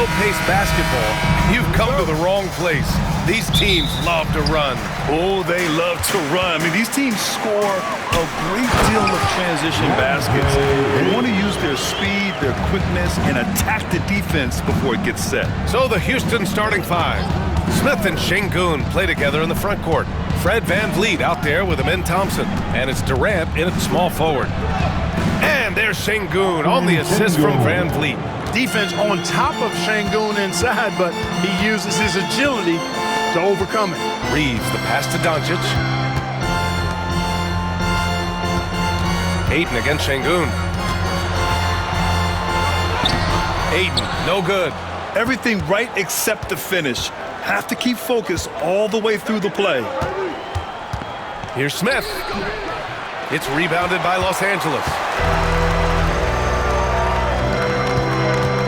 slow-paced basketball, you've come to the wrong place. These teams love to run. Oh, they love to run. I mean, these teams score a great deal of transition baskets. They want to use their speed, their quickness, and attack the defense before it gets set. So the Houston starting five. Smith and Şengün play together in the front court. Fred VanVleet out there with Amin Thompson. And it's Durant in at small forward. And there's Şengün on the assist from VanVleet. Defense on top of Şengün inside, but he uses his agility to overcome it. Reeves, the pass to Doncic. Ayton against Şengün. Ayton, no good. Everything right except the finish. Have to keep focused all the way through the play. Here's Smith. It's rebounded by Los Angeles.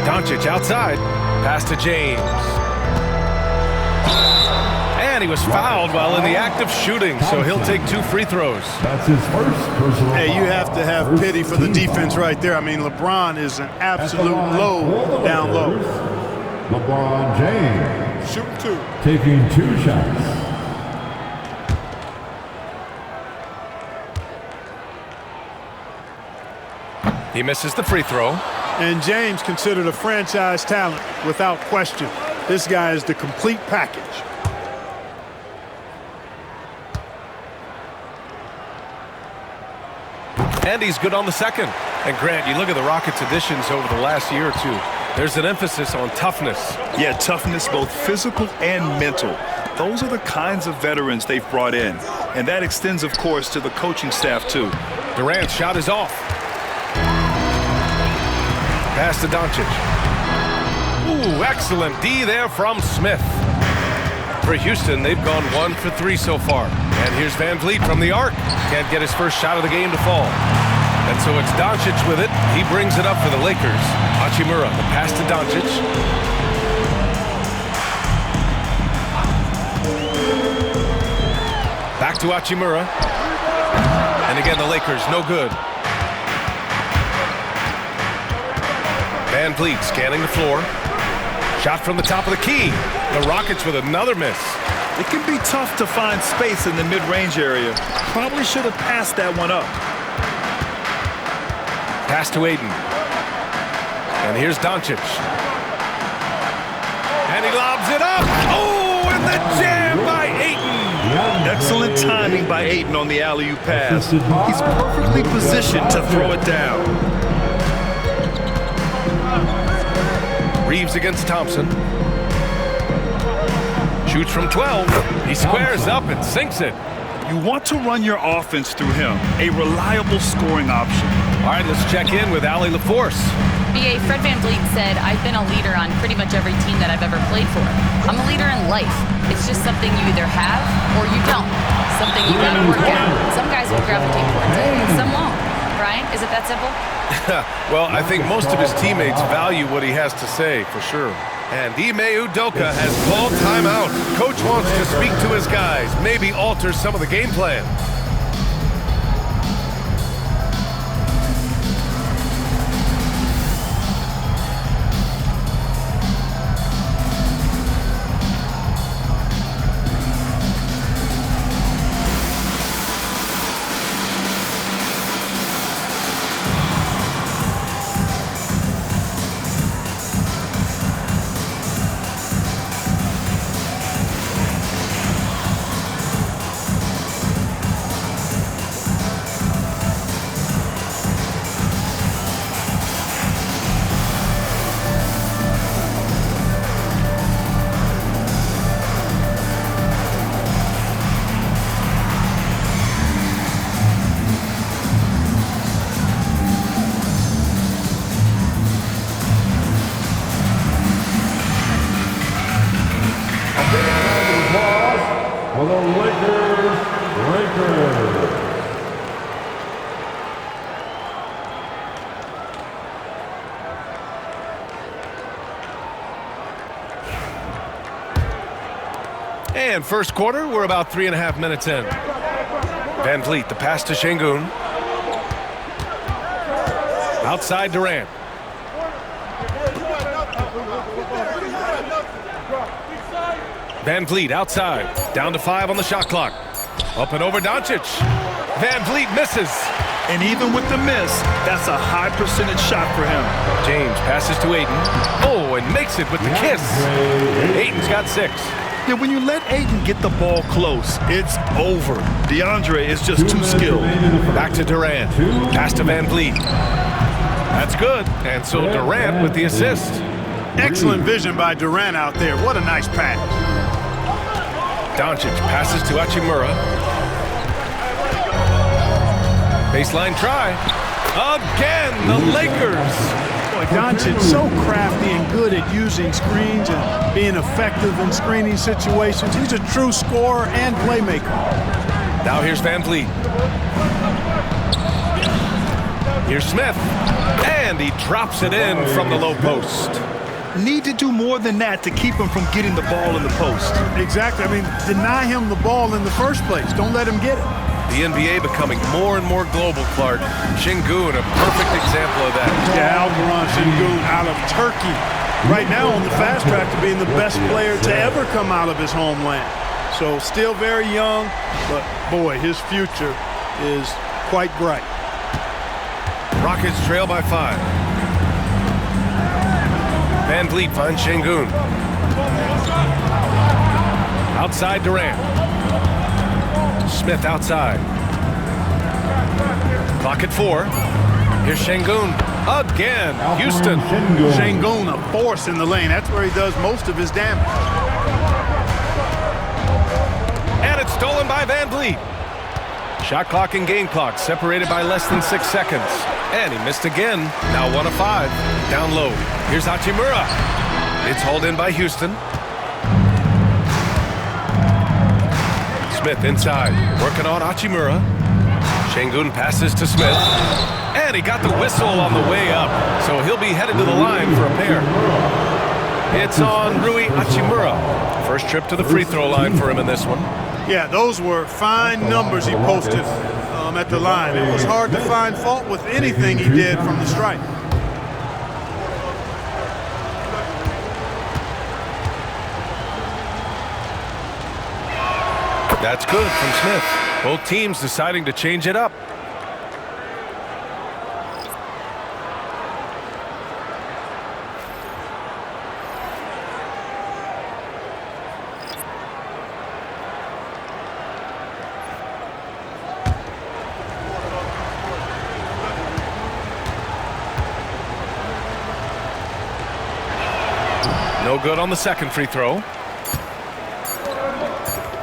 Doncic outside. Pass to James. And he was fouled while in the act of shooting, so he'll take 2 free throws. That's his first personal. Hey, you have to have pity for the defense right there. I mean, LeBron is an absolute low down low. LeBron James. Shooting 2. Taking 2 shots. He misses the free throw. And James considered a franchise talent without question. This guy is the complete package. And he's good on the second. And Grant, you look at the Rockets' additions over the last year or two. There's an emphasis on toughness. Yeah, toughness, both physical and mental. Those are the kinds of veterans they've brought in. And that extends, of course, to the coaching staff, too. Durant's shot is off. Pass to Doncic. Ooh, excellent D there from Smith. For Houston, they've gone 1 for 3 so far. And here's VanVleet from the arc. Can't get his first shot of the game to fall. And so it's Doncic with it. He brings it up for the Lakers. Hachimura, the pass to Doncic. Back to Hachimura. And again, the Lakers, no good. VanVleet scanning the floor. Shot from the top of the key. The Rockets with another miss. It can be tough to find space in the mid-range area. Probably should have passed that one up. Pass to Ayton. And here's Doncic. And he lobs it up. Oh, and the jam by Ayton. Excellent timing by Ayton on the alley-oop pass. He's perfectly positioned to throw it down. Reeves against Thompson. Shoots from 12. He squares up and sinks it. You want to run your offense through him, a reliable scoring option. All right, let's check in with Allie LaForce. BA, Fred VanVleet said, I've been a leader on pretty much every team that I've ever played for. I'm a leader in life. It's just something you either have or you don't. Something you gotta work at. Some guys will gravitate towards it, some won't. Brian, is it that simple? Well, I think most of his teammates value what he has to say, for sure. And Ime Udoka has called timeout. Coach wants to speak to his guys, maybe alter some of the game plan. For the Lakers. And first quarter, we're about 3.5 minutes in. VanVleet, the pass to Şengün. Outside Durant. Van Vliet outside. Down to 5 on the shot clock. Up and over Doncic. Van Vliet misses. And even with the miss, that's a high percentage shot for him. James passes to Ayton. Oh, and makes it with the kiss. Ayton's got 6. Yeah, when you let Ayton get the ball close, it's over. DeAndre is just too skilled. Back to Durant. Pass to Van Vliet. That's good. And so Durant with the assist. Excellent vision by Durant out there. What a nice pass. Doncic passes to Hachimura. Baseline try. Again, the Lakers. Boy, Doncic so crafty and good at using screens and being effective in screening situations. He's a true scorer and playmaker. Now here's Van Vliet. Here's Smith. And he drops it in from the low post. Need to do more than that to keep him from getting the ball in the post. Exactly. I mean, deny him the ball in the first place. Don't let him get it. The NBA becoming more and more global, Clark. Şengün, a perfect example of that. Yeah, Alperen Şengün out of Turkey. Right now on the fast track to being the best player to ever come out of his homeland. So still very young, but boy, his future is quite bright. Rockets trail by 5. Van Vliet finds Şengün. Outside Durant. Smith outside. Clock at 4. Here's Şengün again. Houston. Şengün, a force in the lane. That's where he does most of his damage. And it's stolen by Van Vliet. Shot clock and game clock separated by less than 6 seconds. And he missed again. Now 1 of 5. Down low. Here's Hachimura. It's hauled in by Houston. Smith inside. Working on Hachimura. Şengün passes to Smith. And he got the whistle on the way up. So he'll be headed to the line for a pair. It's on Rui Hachimura. First trip to the free throw line for him in this one. Yeah, those were fine numbers he posted at the line. It was hard to find fault with anything he did from the stripe. That's good from Smith. Both teams deciding to change it up. No good on the second free throw.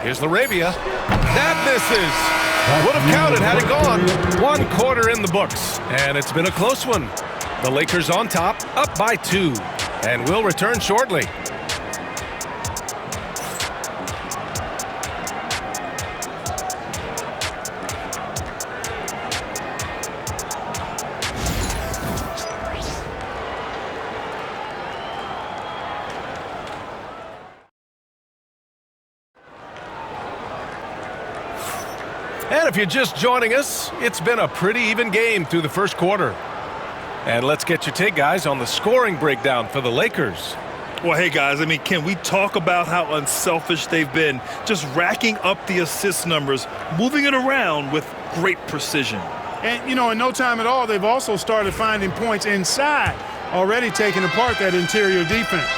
Here's Laravia. That misses. Would have counted had it gone. 1 quarter in the books. And it's been a close one. The Lakers on top, up by 2. And will return shortly. And if you're just joining us, it's been a pretty even game through the first quarter. And let's get your take, guys, on the scoring breakdown for the Lakers. Well, hey, guys, I mean, can we talk about how unselfish they've been? Just racking up the assist numbers, moving it around with great precision. And, you know, in no time at all, they've also started finding points inside, already taking apart that interior defense.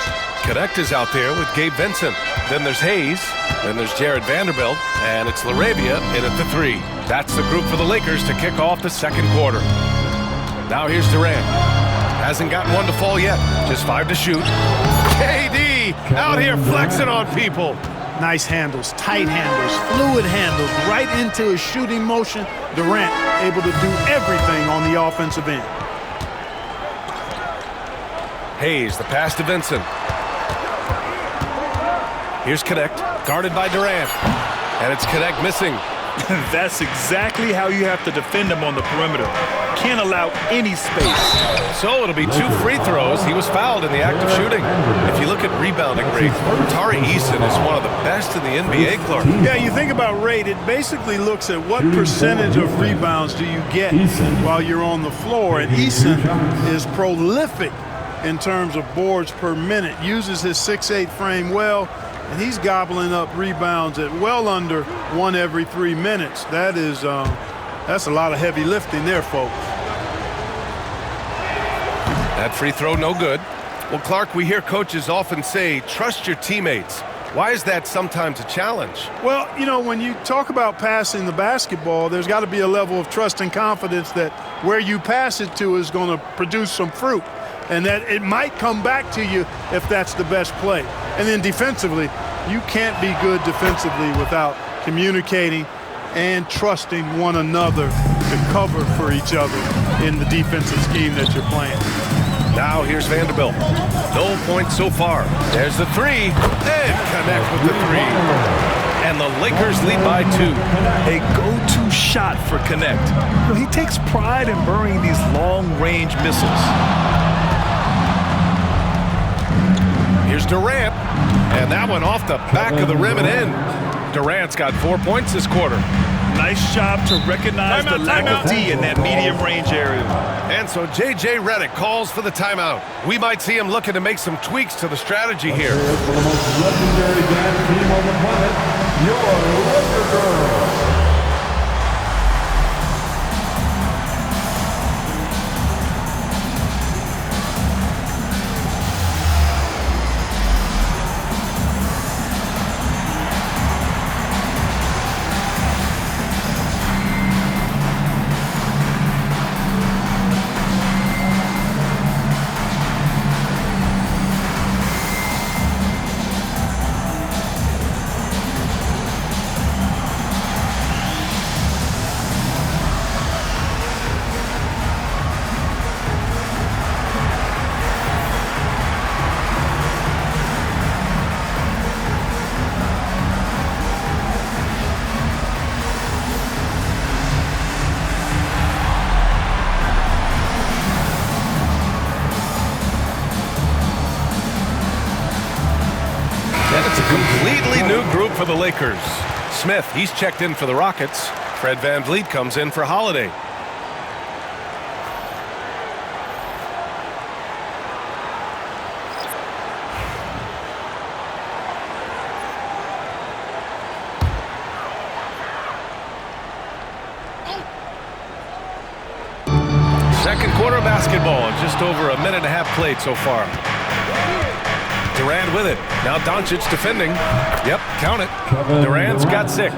Connect is out there with Gabe Vincent. Then there's Hayes. Then there's Jared Vanderbilt. And it's Laravia in at the 3. That's the group for the Lakers to kick off the second quarter. Now here's Durant. Hasn't gotten one to fall yet. Just 5 to shoot. KD out here flexing on people. Nice handles, tight handles, fluid handles, right into his shooting motion. Durant able to do everything on the offensive end. Hayes, the pass to Vincent. Here's Connect, guarded by Durant. And it's Connect missing. That's exactly how you have to defend him on the perimeter. Can't allow any space. So it'll be 2 free throws. He was fouled in the act of shooting. If you look at rebounding rate, Tari Eason is one of the best in the NBA, Clark. Yeah, you think about rate, it basically looks at what percentage of rebounds do you get while you're on the floor. And Eason is prolific in terms of boards per minute. Uses his 6'8" frame well. and he's gobbling up rebounds at well under 1 every 3 minutes. That's a lot of heavy lifting there, folks. That free throw no good. Well, Clark, we hear coaches often say, trust your teammates. Why is that sometimes a challenge? Well, you know, when you talk about passing the basketball, there's got to be a level of trust and confidence that where you pass it to is going to produce some fruit, and that it might come back to you if that's the best play. And then defensively, you can't be good defensively without communicating and trusting one another to cover for each other in the defensive scheme that you're playing. Now here's Vanderbilt. No points so far. There's the three. And connect with the three. And the Lakers lead by 2. A go-to shot for Connect. You know, he takes pride in burying these long-range missiles. Here's Durant. And that one off the back of the rim and in. Durant's got 4 points this quarter. Nice job to recognize the lack of D in that medium range area. And so J.J. Redick calls for the timeout. We might see him looking to make some tweaks to the strategy here. For the most legendary dance team on the planet, your Laker Girls. Completely new group for the Lakers. Smith, he's checked in for the Rockets. Fred VanVleet comes in for Holiday. Second quarter basketball, just over a minute and a half played so far. Durant with it. Now Doncic defending. Yep, count it. Durant's got 6.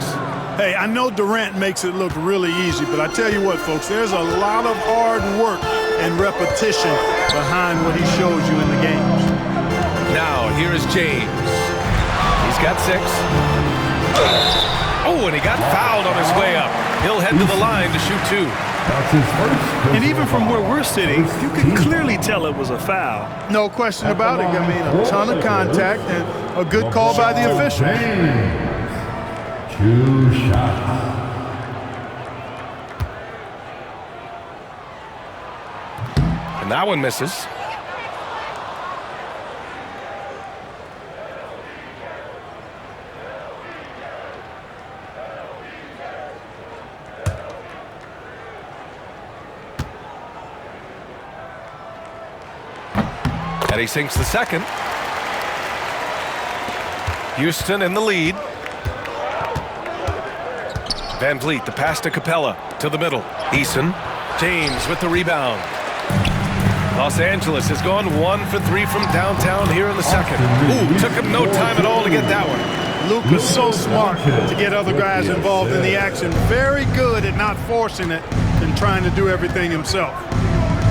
Hey, I know Durant makes it look really easy, but I tell you what, folks, there's a lot of hard work and repetition behind what he shows you in the games. Now, here is James. He's got 6. Oh, and he got fouled on his way up. He'll head to the line to shoot 2. That's his first. And even from where we're sitting, you can clearly tell it was a foul. No question about it. I mean, a ton of contact and a good call by the official. 2 shots. And that one misses. And he sinks the second. Houston in the lead. VanVleet, the pass to Capella, to the middle. Eason, James with the rebound. Los Angeles has gone 1 for 3 from downtown here in the second. Ooh, took him no time at all to get that one. Luke is so smart to get other guys involved in the action. Very good at not forcing it and trying to do everything himself.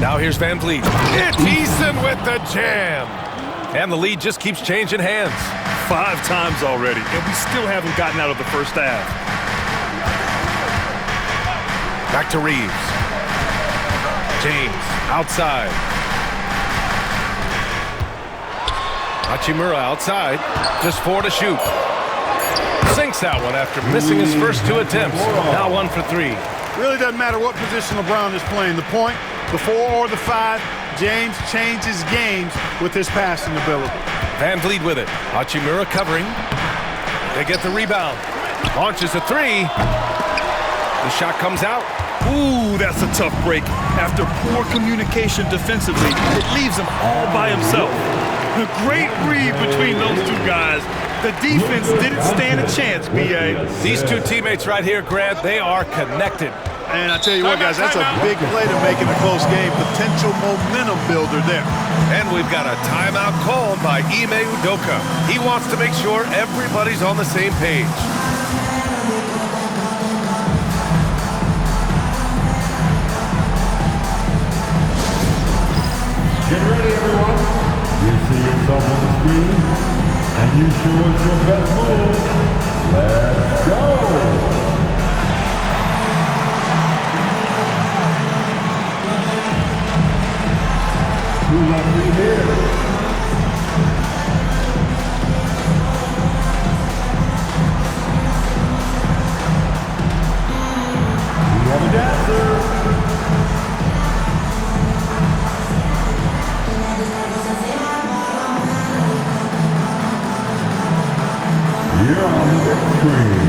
Now here's VanVleet. It's Eason with the jam. And the lead just keeps changing hands. 5 times already, and we still haven't gotten out of the first half. Back to Reeves. James, outside. Hachimura outside. Just 4 to shoot. Sinks that one after missing his first 2 attempts. Now 1 for 3. Really doesn't matter what position LeBron is playing. The point, the 4 or the 5, James changes games with his passing ability. VanVleet with it. Hachimura covering. They get the rebound. Launches a 3. The shot comes out. Ooh, that's a tough break. After poor communication defensively, it leaves him all by himself. The great read between those 2 guys. The defense didn't stand a chance, B.A. These two teammates right here, Grant, they are connected. And I tell you what, guys, that's a big play to make in a close game. Potential momentum builder there. And we've got a timeout called by Ime Udoka. He wants to make sure everybody's on the same page. Get ready, everyone. You see yourself on the screen, and you show us your best move. Let's go. Who left me here? We have a dancer. You're on the big screen.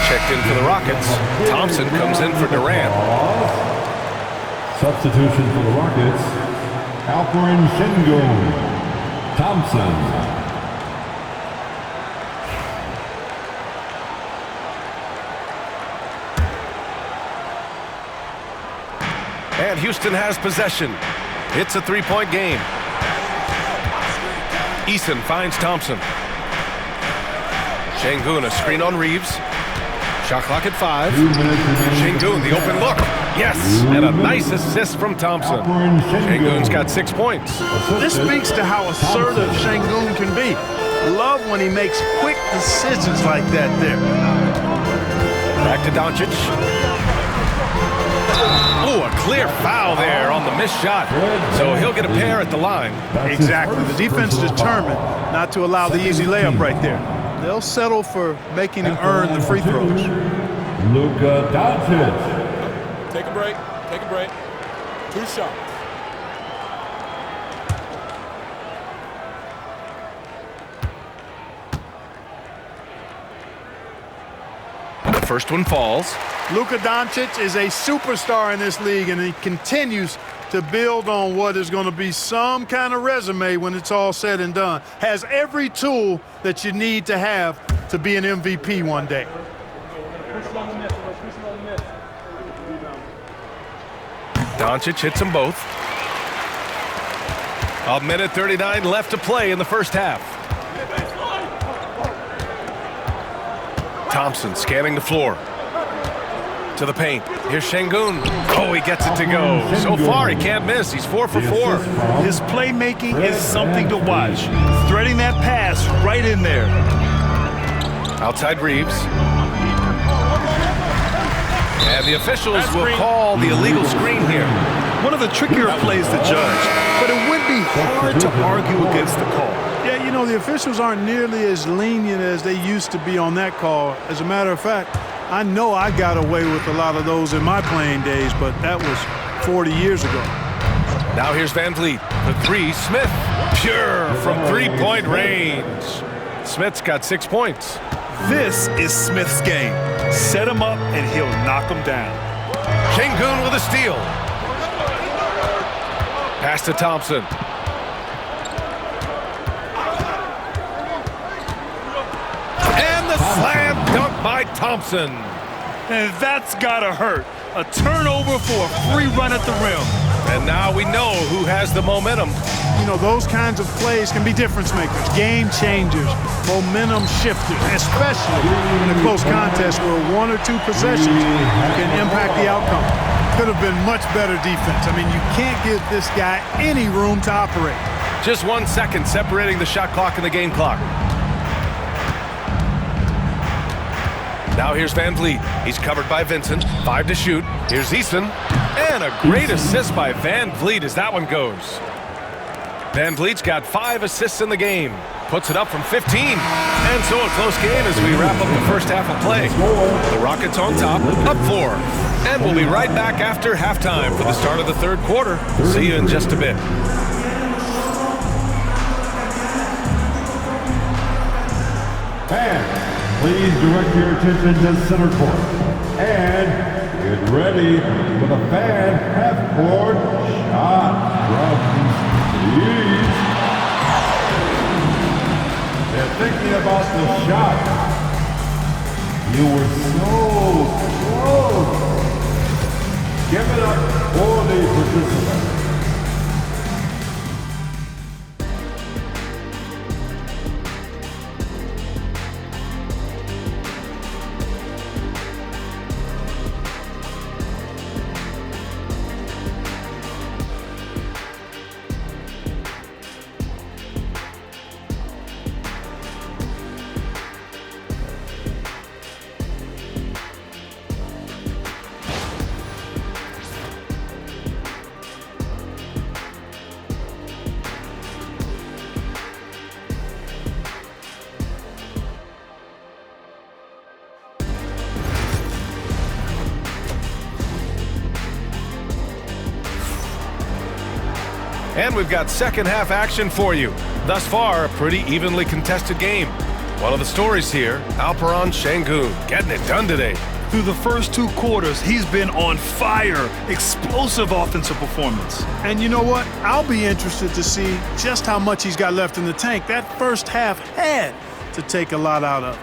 Checked in for the Rockets. Thompson comes in for Durant. Substitution for the Rockets. Alperen Sengun. Thompson. And Houston has possession. It's a three-point game. Eason finds Thompson. Sengun, a screen on Reeves. Shot clock at 5. Sengun, the open look. Yes, and a nice assist from Thompson. Sengun's got 6 points. This speaks to how assertive Sengun can be. Love when he makes quick decisions like that there. Back to Doncic. Oh, a clear foul there on the missed shot. So he'll get a pair at the line. Exactly. The defense determined not to allow the easy layup right there. They'll settle for making him earn the free throws. Luka Doncic. Take a break. Take a break. 2 shots. The first one falls. Luka Doncic is a superstar in this league, and he continues to build on what is going to be some kind of resume when it's all said and done. Has every tool that you need to have to be an MVP one day. Doncic hits them both. 1:39 left to play in the first half. Thompson scanning the floor. To the paint. Here's Sengun. Oh, he gets it to go. So far, he can't miss. He's 4 for 4. His playmaking is something to watch. Threading that pass right in there. Outside Reeves. And the officials will call the illegal screen here. One of the trickier plays to judge, but it would be hard to argue against the call. Yeah, you know, the officials aren't nearly as lenient as they used to be on that call. As a matter of fact, I know I got away with a lot of those in my playing days, but that was 40 years ago. Now here's Van Vliet. The 3, Smith. Pure from three-point range. Smith's got 6 points. This is Smith's game. Set him up and he'll knock him down. Sengun with a steal. Pass to Thompson. And the slam dunk by Thompson. And that's gotta hurt. A turnover for a free run at the rim. And now we know who has the momentum. You know, those kinds of plays can be difference makers, game changers, momentum shifters, especially in a close contest where 1 or 2 possessions can impact the outcome. Could have been much better defense. I mean, you can't give this guy any room to operate. Just 1 second separating the shot clock and the game clock. Now here's Van Vliet. He's covered by Vincent. 5 to shoot. Here's Eason. And a great assist by Van Vliet as that one goes. Van Vliet's got 5 assists in the game. Puts it up from 15. And so a close game as we wrap up the first half of play. The Rockets on top, up 4. And we'll be right back after halftime for the start of the third quarter. See you in just a bit. And please direct your attention to center court. And get ready for the fan half-court shot from Steve. They're thinking about the shot. You were so close. Give it up for the participants. And we've got second half action for you. Thus far, a pretty evenly contested game. One of the stories here, Alperen Şengün getting it done today. Through the first 2 quarters, he's been on fire. Explosive offensive performance. And you know what? I'll be interested to see just how much he's got left in the tank. That first half had to take a lot out of it.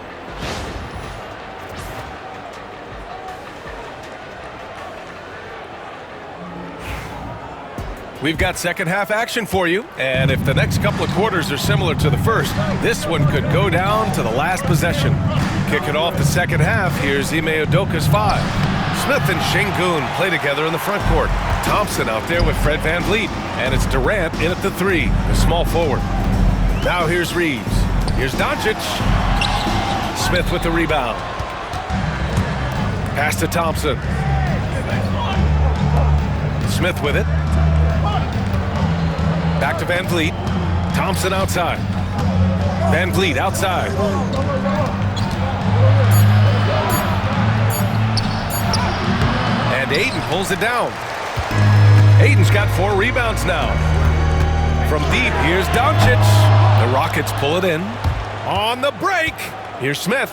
We've got second half action for you, and if the next couple of quarters are similar to the first, this one could go down to the last possession. Kicking off the second half, here's Ime Udoka's 5. Smith and Şengün play together in the front court. Thompson out there with Fred VanVleet, and it's Durant in at the 3, the small forward. Now here's Reeves. Here's Doncic. Smith with the rebound. Pass to Thompson. Smith with it. Back to VanVleet. Thompson outside. VanVleet outside. And Ayton pulls it down. Ayton's got 4 rebounds now. From deep, here's Doncic. The Rockets pull it in. On the break, here's Smith.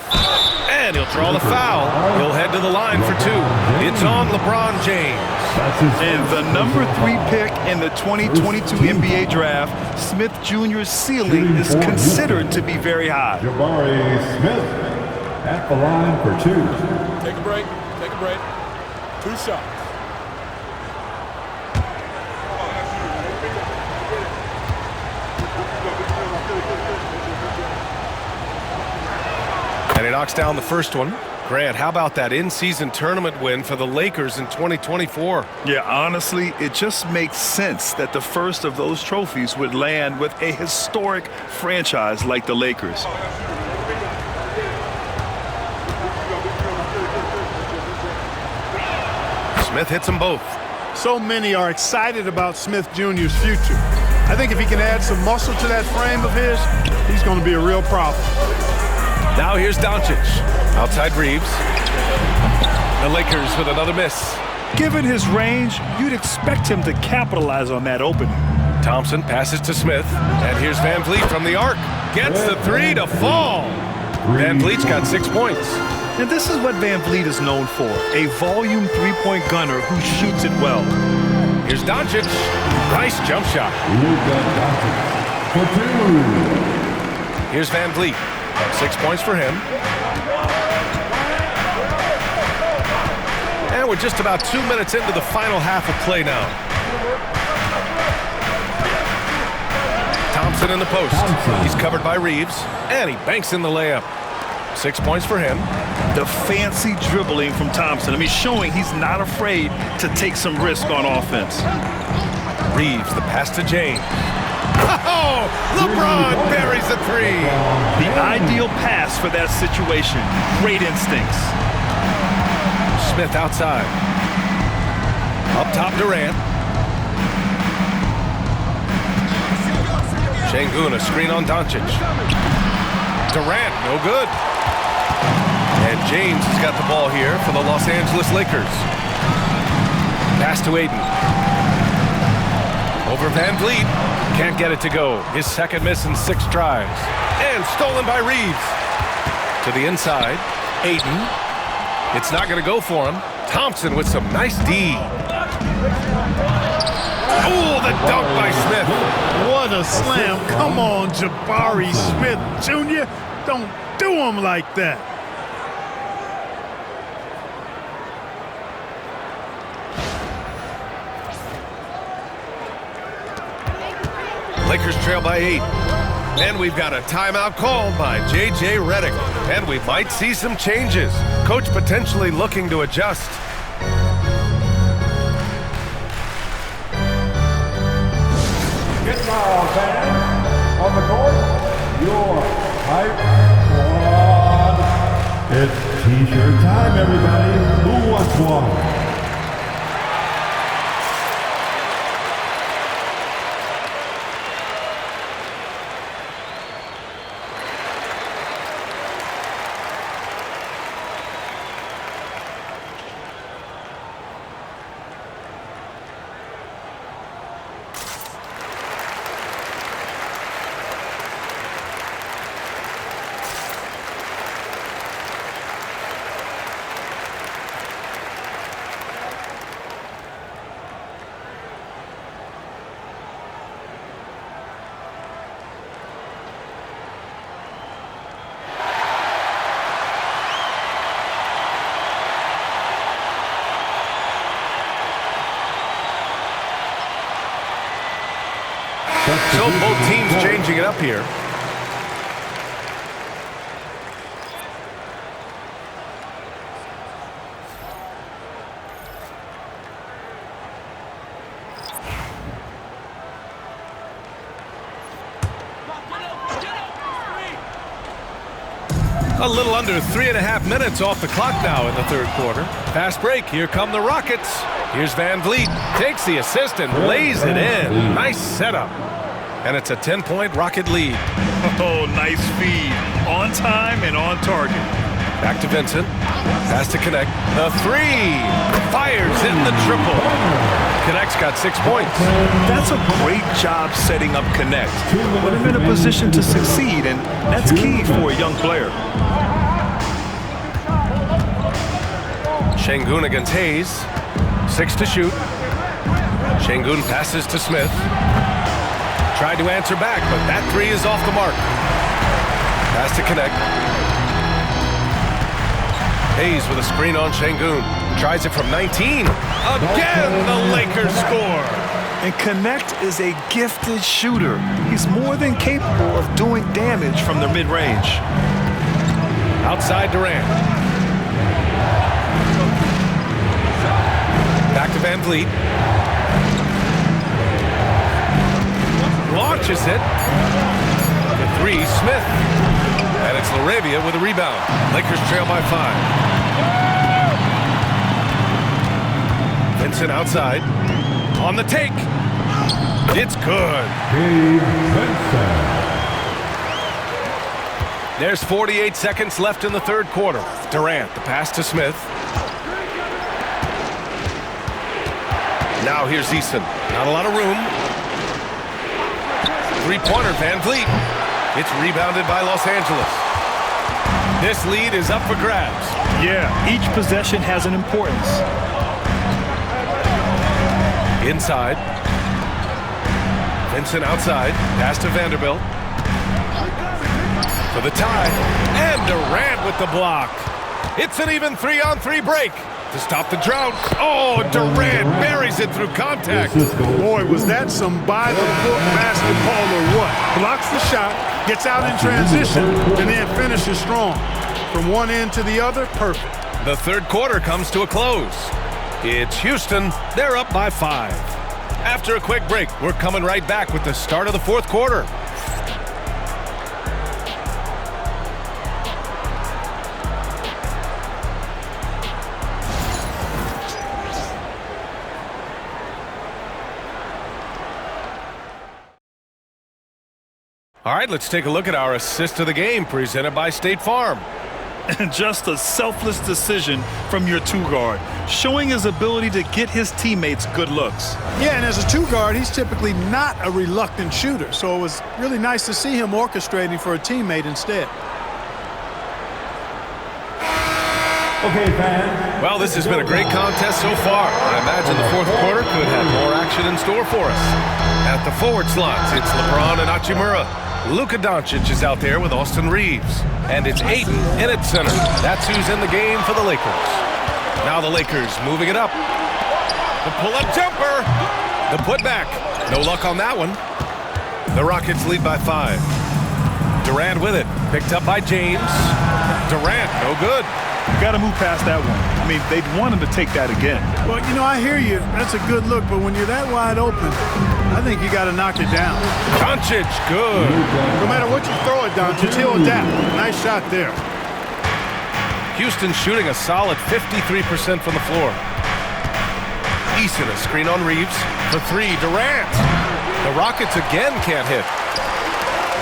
And he'll draw the foul. He'll head to the line for 2. It's on LeBron James. And the number 3 pick in the 2022 NBA Draft, Smith Jr.'s ceiling is considered to be very high. Jabari Smith at the line for 2. Take a break. Take a break. 2 shots. And he knocks down the first one. Grant, how about that in-season tournament win for the Lakers in 2024? Yeah, honestly, it just makes sense that the first of those trophies would land with a historic franchise like the Lakers. Smith hits them both. So many are excited about Smith Jr.'s future. I think if he can add some muscle to that frame of his, he's going to be a real problem. Now here's Doncic. Outside Reeves. The Lakers with another miss. Given his range, you'd expect him to capitalize on that opening. Thompson passes to Smith. And here's VanVleet from the arc. Gets the 3 to fall. VanVleet's got 6 points. And this is what VanVleet is known for, a volume 3-point gunner who shoots it well. Here's Doncic. Nice jump shot. For 2. Here's VanVleet. 6 points for him. And we're just about 2 minutes into the final half of play now. Thompson in the post. He's covered by Reeves. And he banks in the layup. 6 points for him. The fancy dribbling from Thompson. I mean, showing he's not afraid to take some risk on offense. Reeves, the pass to James. Oh, LeBron buries the 3. The ideal pass for that situation. Great instincts. Smith outside. Up top, Durant. Şengün, a screen on Doncic. Durant, no good. And James has got the ball here for the Los Angeles Lakers. Pass to Aiden. Over Van Vliet. Can't get it to go. His second miss in 6 tries. And stolen by Reeves. To the inside. Aiden. It's not going to go for him. Thompson with some nice D. Oh, the dunk by Smith. What a slam. Come on, Jabari Smith Jr. Don't do him like that. Lakers trail by 8. And we've got a timeout called by J.J. Redick. And we might see some changes. Coach potentially looking to adjust. Get loud, fans. On the court, your hype squad. It's T-shirt time, everybody. Who wants one? So both teams changing it up here. A little under 3.5 minutes off the clock now in the third quarter. Fast break. Here come the Rockets. Here's Van Vliet. Takes the assist and lays it in. Nice setup. And it's a 10-point Rocket lead. Oh, nice feed. On time and on target. Back to Vincent. Pass to Connect. The 3. Fires in the triple. Connect's got 6 points. That's a great job setting up Connect. Put him in a position to succeed, and that's key for a young player. Şengün against Hayes. 6 to shoot. Şengün passes to Smith. Tried to answer back, but that 3 is off the mark. Pass to Connect. Hayes with a screen on Şengün. Tries it from 19. Again, the Lakers score. And Connect is a gifted shooter. He's more than capable of doing damage from the mid-range. Outside Durant. Back to Van Vliet. Launches it. The 3, Smith. And it's Laravia with a rebound. Lakers trail by 5. Vincent outside. On the take. It's good. There's 48 seconds left in the third quarter. Durant, the pass to Smith. Now here's Easton. Not a lot of room. Three-pointer, Van Vliet. It's rebounded by Los Angeles. This lead is up for grabs. Yeah, each possession has an importance. Inside. Vincent outside. Pass to Vanderbilt. For the tie. And Durant with the block. It's an even 3-on-3 break. To stop the drought. Oh, Durant buries it through contact. Boy, was that some by-the-book basketball or what? Blocks the shot, gets out in transition, and then finishes strong. From one end to the other, perfect. The third quarter comes to a close. It's Houston. They're up by 5. After a quick break, we're coming right back with the start of the fourth quarter. All right, let's take a look at our assist of the game presented by State Farm. And just a selfless decision from your two-guard, showing his ability to get his teammates good looks. Yeah, and as a two-guard, he's typically not a reluctant shooter, so it was really nice to see him orchestrating for a teammate instead. Okay, fans. Well, this has been a great contest so far. I imagine the fourth quarter could have more action in store for us. At the forward slots, it's LeBron and Hachimura. Luka Doncic is out there with Austin Reeves. And it's Ayton in at center. That's who's in the game for the Lakers. Now the Lakers moving it up. The pull-up jumper. The putback. No luck on that one. The Rockets lead by 5. Durant with it. Picked up by James. Durant, no good. You got to move past that one. I mean, they'd want him to take that again. Well, you know, I hear you. That's a good look, but when you're that wide open, I think you got to knock it down. Doncic, good. No matter what you throw at Doncic, he'll adapt. Nice shot there. Houston shooting a solid 53% from the floor. Eason, a screen on Reeves. For 3, Durant. The Rockets again can't hit.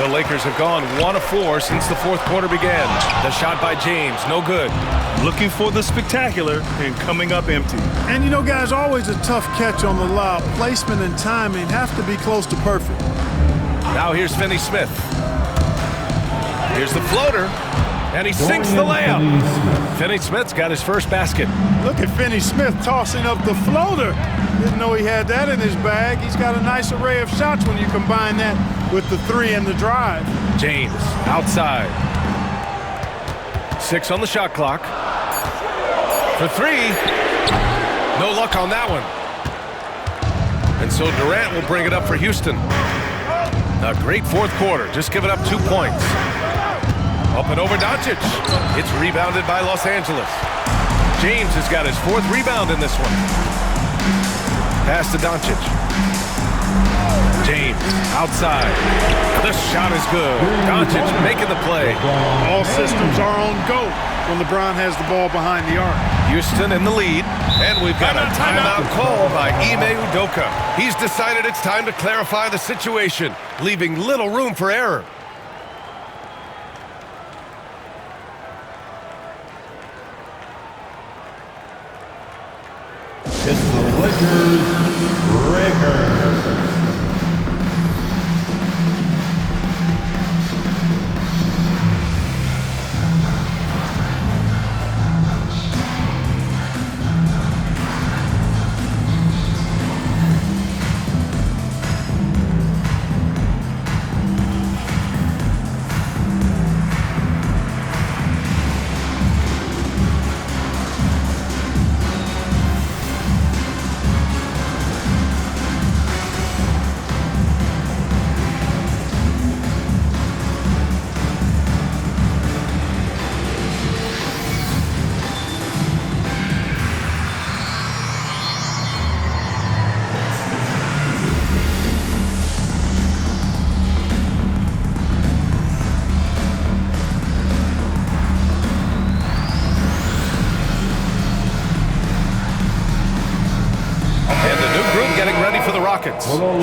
The Lakers have gone 1 of 4 since the fourth quarter began. The shot by James, no good. Looking for the spectacular and coming up empty. And you know, guys, always a tough catch on the lob. Placement and timing have to be close to perfect. Now here's Finney-Smith. Here's the floater, and he sinks the layup. Finney-Smith's got his first basket. Look at Finney-Smith tossing up the floater. Didn't know he had that in his bag. He's got a nice array of shots when you combine that with the 3 and the drive. James outside. 6 on the shot clock. For 3. No luck on that one. And so Durant will bring it up for Houston. A great fourth quarter. Just giving up 2 points. Up and over Doncic. It's rebounded by Los Angeles. James has got his 4th rebound in this one. Pass to Doncic. James outside. The shot is good. Doncic making the play. All systems are on go when LeBron has the ball behind the arc. Houston in the lead, and we've got a timeout call by Ime Udoka. He's decided it's time to clarify the situation, leaving little room for error. It's the Lakers Breakers.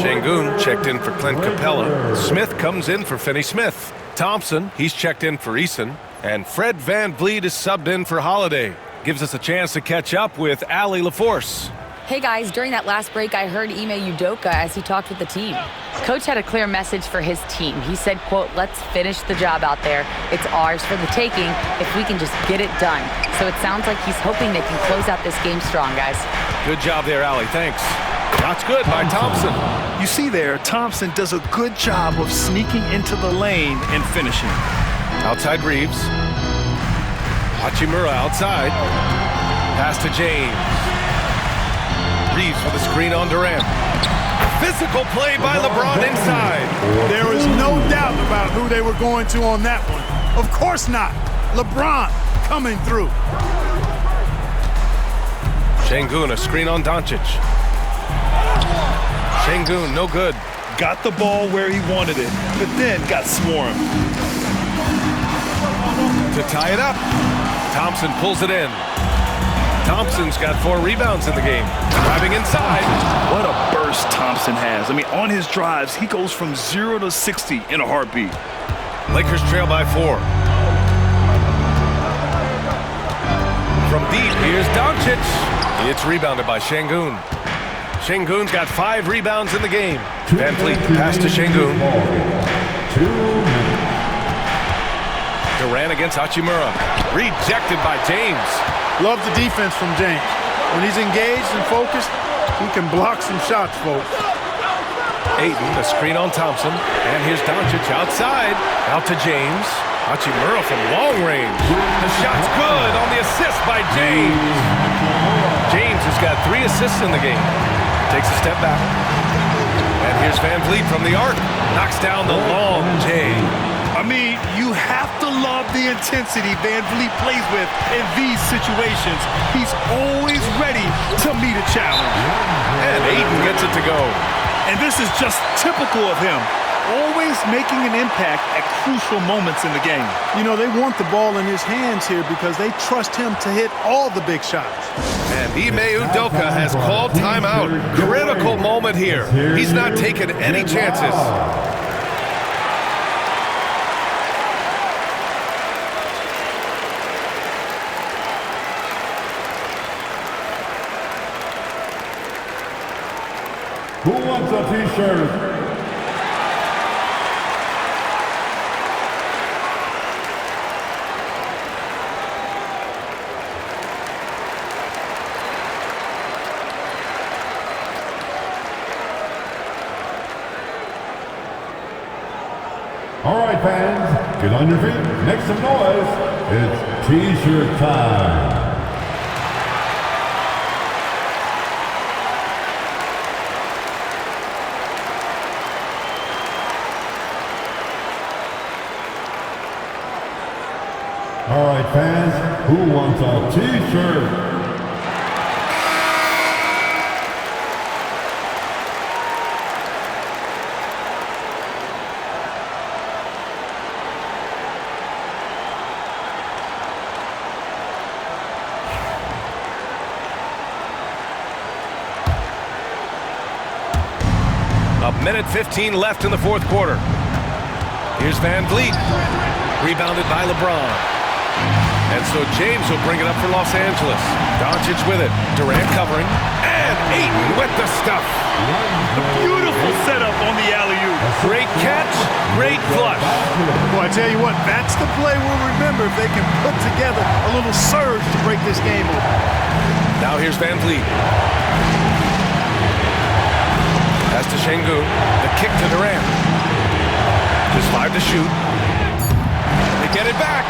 Şengün checked in for Clint Capella. Smith comes in for Finney-Smith. Thompson, he's checked in for Eason. And Fred VanVleet is subbed in for Holiday. Gives us a chance to catch up with Allie LaForce. Hey guys, during that last break, I heard Ime Udoka as he talked with the team. Coach had a clear message for his team. He said, quote, "Let's finish the job out there. It's ours for the taking if we can just get it done." So it sounds like he's hoping they can close out this game strong, guys. Good job there, Allie. Thanks. That's good by Thompson. You see there, Thompson does a good job of sneaking into the lane and finishing. Outside Reeves. Hachimura outside. Pass to James. Reeves with a screen on Durant. Physical play by LeBron inside. There is no doubt about who they were going to on that one. Of course not. LeBron coming through. Şengün, a screen on Doncic. Şengün, no good. Got the ball where he wanted it, but then got swarmed. To tie it up, Thompson pulls it in. Thompson's got 4 rebounds in the game. Driving inside. What a burst Thompson has. I mean, on his drives, he goes from 0 to 60 in a heartbeat. Lakers trail by 4. from deep. Here's Doncic. It's rebounded by Şengün. Şengün's got 5 rebounds in the game. Van Vliet pass to Şengün. Durant against Hachimura. Rejected by James. Love the defense from James. When he's engaged and focused, he can block some shots, folks. Ayton, a screen on Thompson. And here's Doncic outside. Out to James. Hachimura from long range. The shot's good on the assist by James. James has got 3 assists in the game. Takes a step back. And here's Van Vliet from the arc. Knocks down the long J. I mean, you have to love the intensity Van Vliet plays with in these situations. He's always ready to meet a challenge. And Ayton gets it to go. And this is just typical of him. Always making an impact at crucial moments in the game. You know, they want the ball in his hands here because they trust him to hit all the big shots. And Ime Udoka has called timeout. Critical moment here. He's not taking any chances. Who wants a t-shirt? All right, fans, get on your feet, make some noise. It's t-shirt time. All right, fans, who wants a t-shirt? A minute 15 left in the 4th quarter. Here's Van Vliet. Rebounded by LeBron. And so James will bring it up for Los Angeles. Doncic with it. Durant covering. And Ayton with the stuff. A beautiful setup on the alley-oop. Great catch, great flush. Boy, I tell you what, that's the play we'll remember if they can put together a little surge to break this game open. Now here's Van Vliet. Pass to Şengün. The kick to Durant. Just 5 to shoot. They get it back.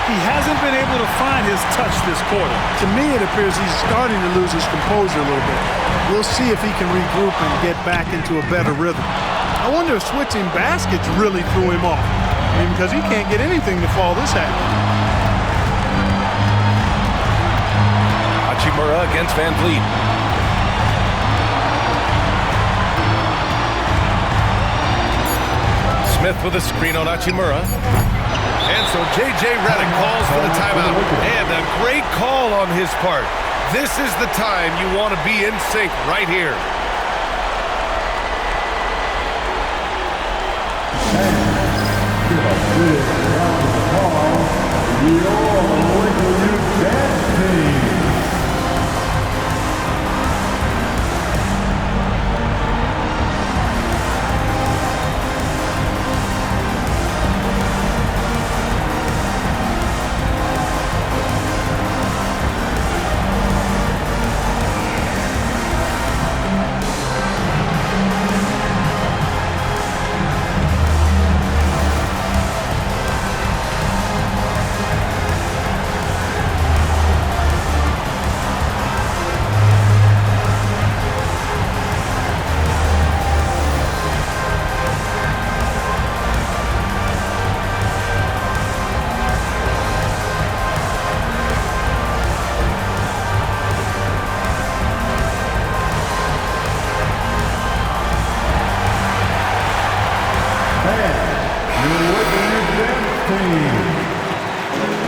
He hasn't been able to find his touch this quarter. To me, it appears he's starting to lose his composure a little bit. We'll see if he can regroup and get back into a better rhythm. I wonder if switching baskets really threw him off. I mean, because he can't get anything to fall this half. Hachimura against Van Vliet. Smith with a screen on Hachimura. And so J.J. Redick calls for the timeout. And a great call on his part. This is the time you want to be in sync right here. Give a big round of applause to your local youth dance team.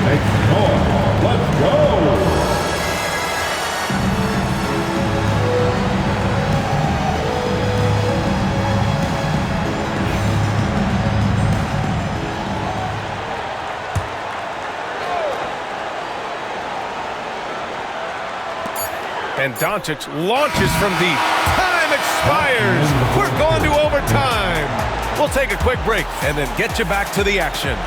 Make some noise. Let's go. And Doncic launches from deep. Time expires. We're going to overtime. We'll take a quick break and then get you back to the action.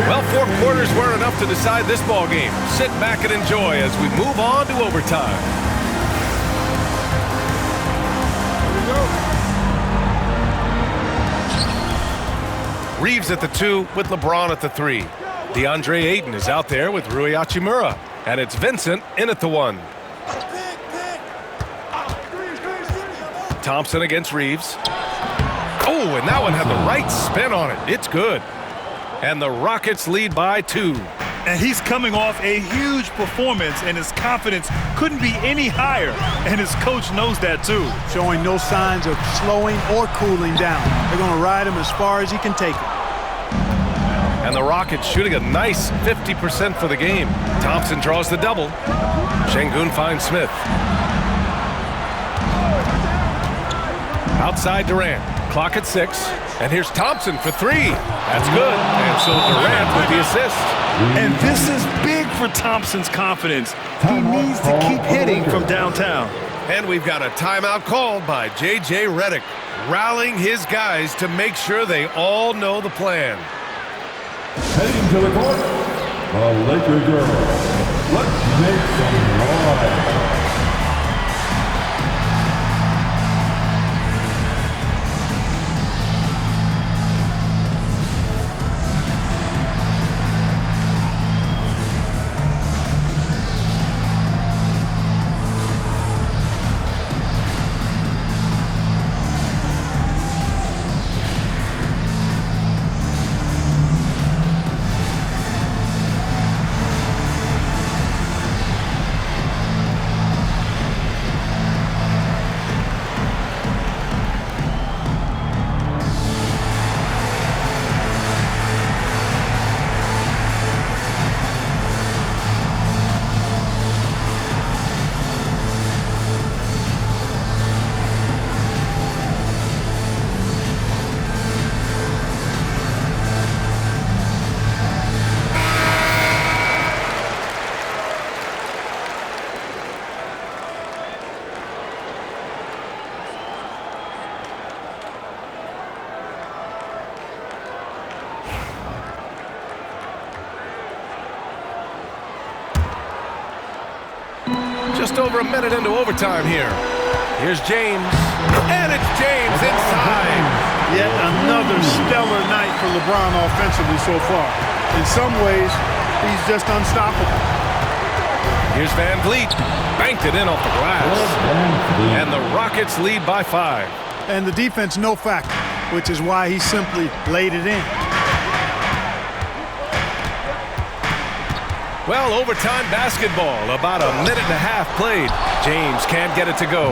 Well, 4 quarters weren't enough to decide this ball game. Sit back and enjoy as we move on to overtime. Reeves at the 2 with LeBron at the 3. DeAndre Ayton is out there with Rui Hachimura. And it's Vincent in at the 1. Thompson against Reeves. Oh, and that one had the right spin on it. It's good. And the Rockets lead by 2. And he's coming off a huge performance, and his confidence couldn't be any higher. And his coach knows that, too. Showing no signs of slowing or cooling down. They're going to ride him as far as he can take him. And the Rockets shooting a nice 50% for the game. Thompson draws the double. Şengün finds Smith. Outside Durant. Clock at 6. And here's Thompson for 3. That's good. And so Durant with the assist. And this is big for Thompson's confidence. He needs to keep hitting from downtown. And we've got a timeout called by J.J. Redick, rallying his guys to make sure they all know the plan. Heading to the court, the Lakers girls. Let's make some noise. Just over a minute into overtime here. Here's James. And it's James inside. Yet another stellar night for LeBron offensively so far. In some ways, he's just unstoppable. Here's Van Vliet. Banked it in off the glass. And the Rockets lead by 5. And the defense no factor, which is why he simply laid it in. Well, overtime basketball, about a minute and a half played. James can't get it to go.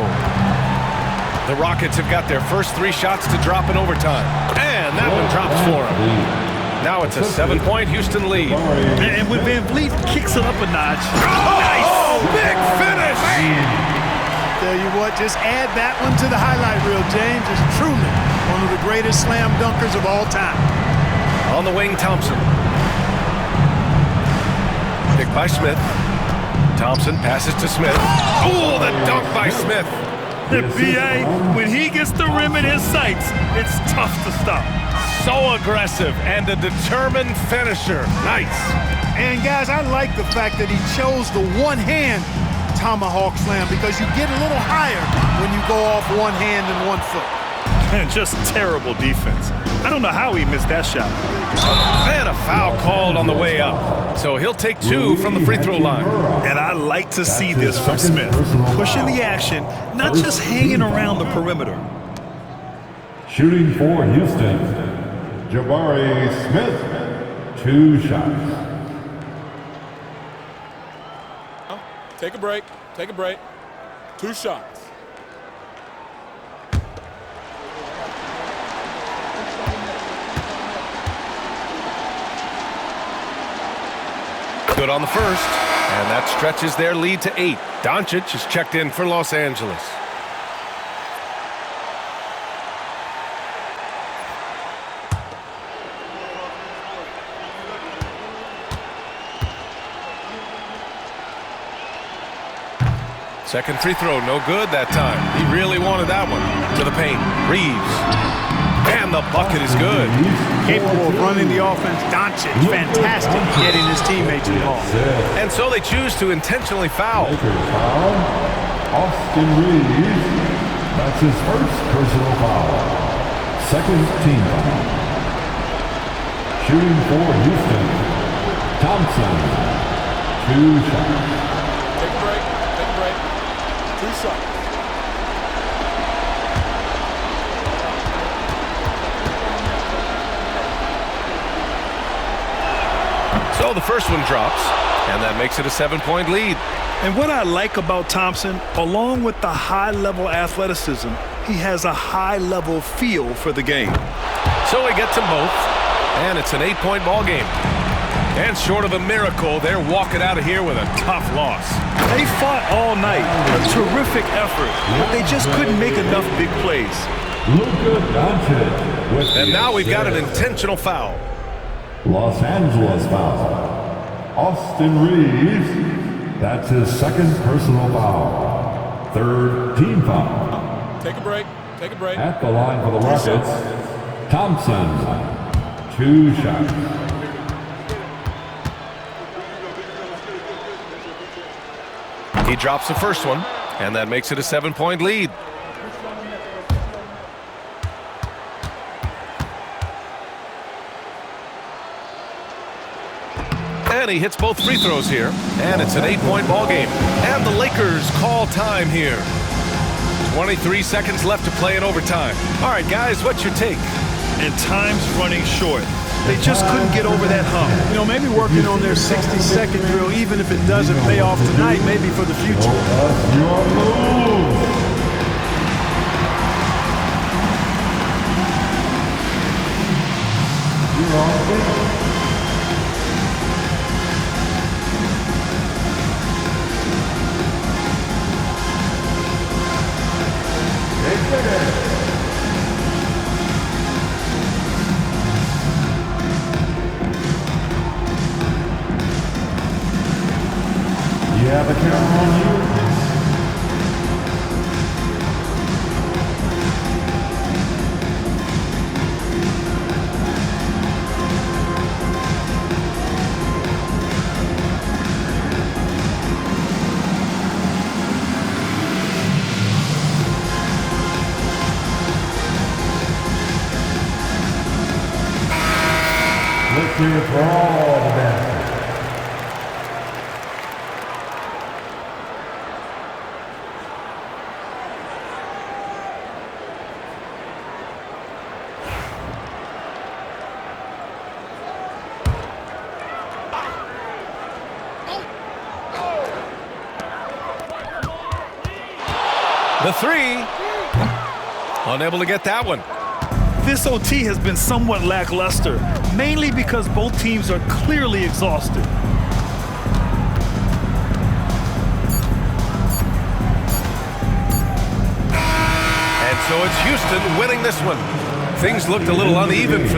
The Rockets have got their first 3 shots to drop in overtime. And that one drops for him. Now it's a 7-point Houston lead. And when Van Vliet kicks it up a notch. Oh, big finish! Tell you what, just add that one to the highlight reel, James. Is truly one of the greatest slam dunkers of all time. On the wing, Thompson. Picked by Smith. Thompson passes to Smith. Oh, the dunk by Smith. The B.A., when he gets the rim in his sights, it's tough to stop. So aggressive and a determined finisher. Nice. And guys, I like the fact that he chose the one-hand tomahawk slam because you get a little higher when you go off one hand and one foot. And just terrible defense. I don't know how he missed that shot. And a foul called on the way up. So he'll take 2 from the free throw line. And I like to see this from Smith. Pushing the action, not just hanging around the perimeter. Shooting for Houston, Jabari Smith, 2 shots. Take a break. Take a break. 2 shots. good on the first, and that stretches their lead to 8. Doncic is checked in for Los Angeles. Second free throw, no good that time. He really wanted that one. To the paint, Reeves. And the bucket is good. Capable of running the offense. Doncic, fantastic getting his teammates involved. And so they choose to intentionally foul. Lakers foul. Austin Reeves. That's his first personal foul. Second team foul. Shooting for Houston. Thompson. 2 shots. Take a break. Take a break. 2 shots. So the first one drops, and that makes it a 7-point lead. And what I like about Thompson, along with the high-level athleticism, he has a high-level feel for the game. So he gets them both, and it's an 8-point ball game. And short of a miracle, they're walking out of here with a tough loss. They fought all night, a terrific effort, but they just couldn't make enough big plays. Luka Doncic with And the now we've got an assist. intentional foul. Los Angeles foul. Austin Reeves. That's his second personal foul. Third team foul. Take a break. Take a break. At the line for the Rockets, Thompson. 2 shots. He drops the first one, and that makes it a 7-point lead. And he hits both free throws here, and it's an 8-point ball game. And the Lakers call time here. 23 seconds left to play in overtime. All right, guys, what's your take? And time's running short. They just couldn't get over that hump. You know, maybe working on their 60-second drill, even if it doesn't pay off tonight, maybe for the future. That's your move. You're on. You have a camera on you. Let's hear it for all the best. The three. Unable to get that one. This OT has been somewhat lackluster, mainly because both teams are clearly exhausted. And so it's Houston winning this one. Things looked a little uneven for